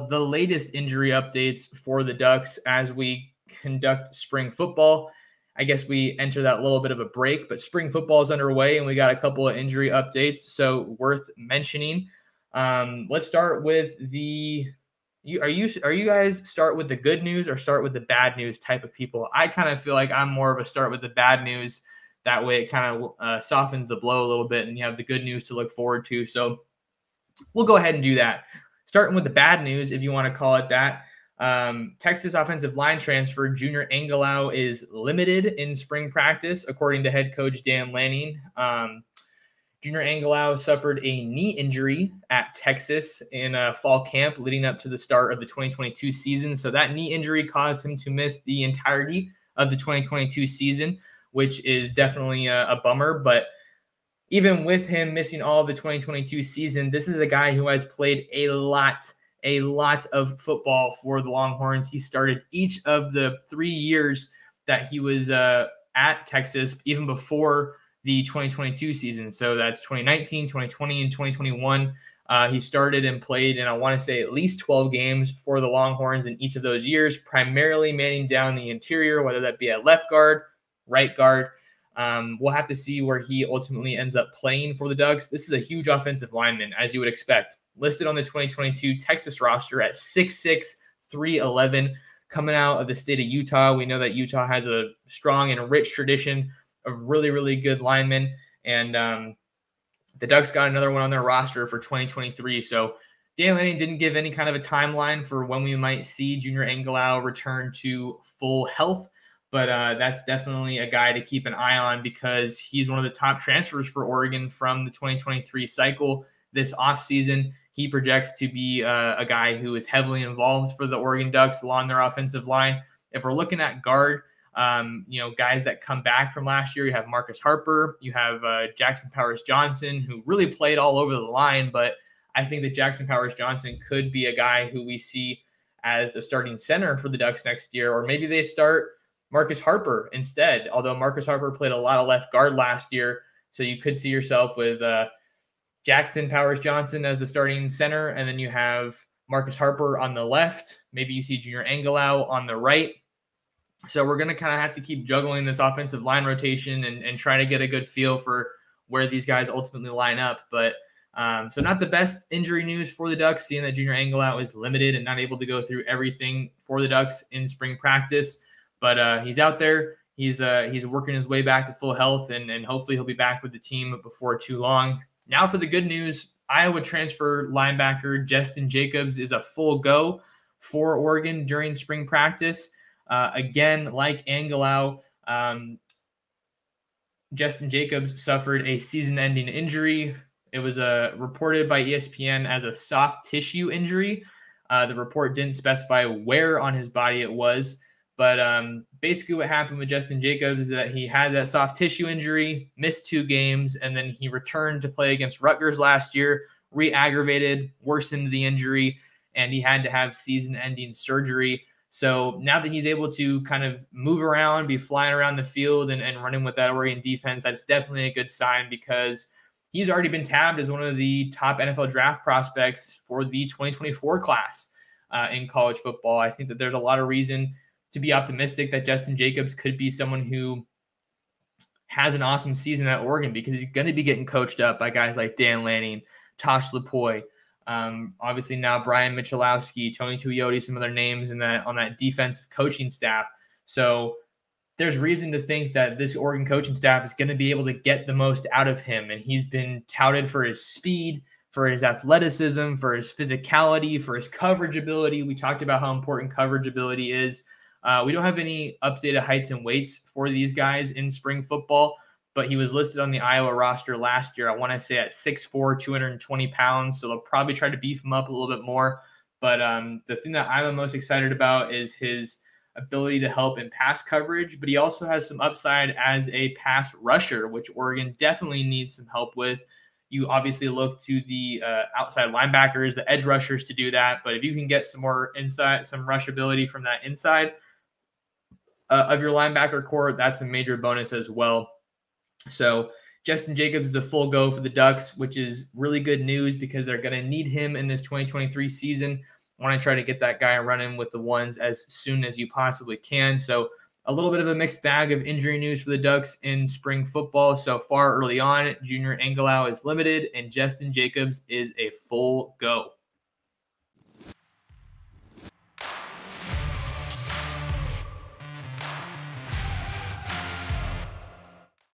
the latest injury updates for the Ducks as we conduct spring football. I guess we enter that little bit of a break, but spring football is underway and we got a couple of injury updates, so worth mentioning. Let's start with are you guys start with the good news or start with the bad news type of people? I kind of feel like I'm more of a start with the bad news. That way it kind of softens the blow a little bit and you have the good news to look forward to. So we'll go ahead and do that. Starting with the bad news, if you want to call it that. Texas offensive line transfer Junior Angilau is limited in spring practice, according to head coach Dan Lanning. Junior Angilau suffered a knee injury at Texas in fall camp leading up to the start of the 2022 season. So that knee injury caused him to miss the entirety of the 2022 season, which is definitely a bummer. But even with him missing all of the 2022 season, this is a guy who has played a lot of football for the Longhorns. He started each of the 3 years that he was at Texas, even before the 2022 season. So that's 2019, 2020, and 2021. He started and played, and I want to say at least 12 games for the Longhorns in each of those years, primarily manning down the interior, whether that be at left guard, right guard. We'll have to see where he ultimately ends up playing for the Ducks. This is a huge offensive lineman, as you would expect. Listed on the 2022 Texas roster at 6'6", 311, coming out of the state of Utah. We know that Utah has a strong and rich tradition of really, really good linemen, and the Ducks got another one on their roster for 2023. So Dan Lanning didn't give any kind of a timeline for when we might see Junior Angilau return to full health, but that's definitely a guy to keep an eye on because he's one of the top transfers for Oregon from the 2023 cycle this offseason. He projects to be a guy who is heavily involved for the Oregon Ducks along their offensive line. If we're looking at guard, guys that come back from last year, you have Marcus Harper, you have Jackson Powers Johnson, who really played all over the line, but I think that Jackson Powers Johnson could be a guy who we see as the starting center for the Ducks next year, or maybe they start Marcus Harper instead, although Marcus Harper played a lot of left guard last year, so you could see yourself with Jackson Powers Johnson as the starting center, and then you have Marcus Harper on the left. Maybe you see Junior Angilau on the right. So we're going to kind of have to keep juggling this offensive line rotation and try to get a good feel for where these guys ultimately line up. But so not the best injury news for the Ducks, seeing that Junior Angilau is limited and not able to go through everything for the Ducks in spring practice. But he's out there. He's working his way back to full health, and hopefully he'll be back with the team before too long. Now for the good news, Iowa transfer linebacker Justin Jacobs is a full go for Oregon during spring practice. Again, like Angilau, Justin Jacobs suffered a season-ending injury. It was reported by ESPN as a soft tissue injury. The report didn't specify where on his body it was, but basically what happened with Justin Jacobs is that he had that soft tissue injury, missed 2 games, and then he returned to play against Rutgers last year, re-aggravated, worsened the injury, and he had to have season-ending surgery. So now that he's able to kind of move around, be flying around the field and running with that Oregon defense, that's definitely a good sign because he's already been tabbed as one of the top NFL draft prospects for the 2024 class in college football. I think that there's a lot of reason to be optimistic that Justin Jacobs could be someone who has an awesome season at Oregon because he's going to be getting coached up by guys like Dan Lanning, Tosh Lupoi, obviously now Brian Michalowski, Tony Tuioti, some other names on that defensive coaching staff. So there's reason to think that this Oregon coaching staff is going to be able to get the most out of him. And he's been touted for his speed, for his athleticism, for his physicality, for his coverage ability. We talked about how important coverage ability is. We don't have any updated heights and weights for these guys in spring football, but he was listed on the Iowa roster last year, I want to say at 6'4", 220 pounds. So they'll probably try to beef him up a little bit more. But the thing that I'm most excited about is his ability to help in pass coverage, but he also has some upside as a pass rusher, which Oregon definitely needs some help with. You obviously look to the outside linebackers, the edge rushers to do that. But if you can get some more inside, some rush ability from that inside of your linebacker core, that's a major bonus as well. So Justin Jacobs is a full go for the Ducks, which is really good news because they're going to need him in this 2023 season. Want to try to get that guy running with the ones as soon as you possibly can. So a little bit of a mixed bag of injury news for the Ducks in spring football so far early on. Junior Angelau is limited, and Justin Jacobs is a full go.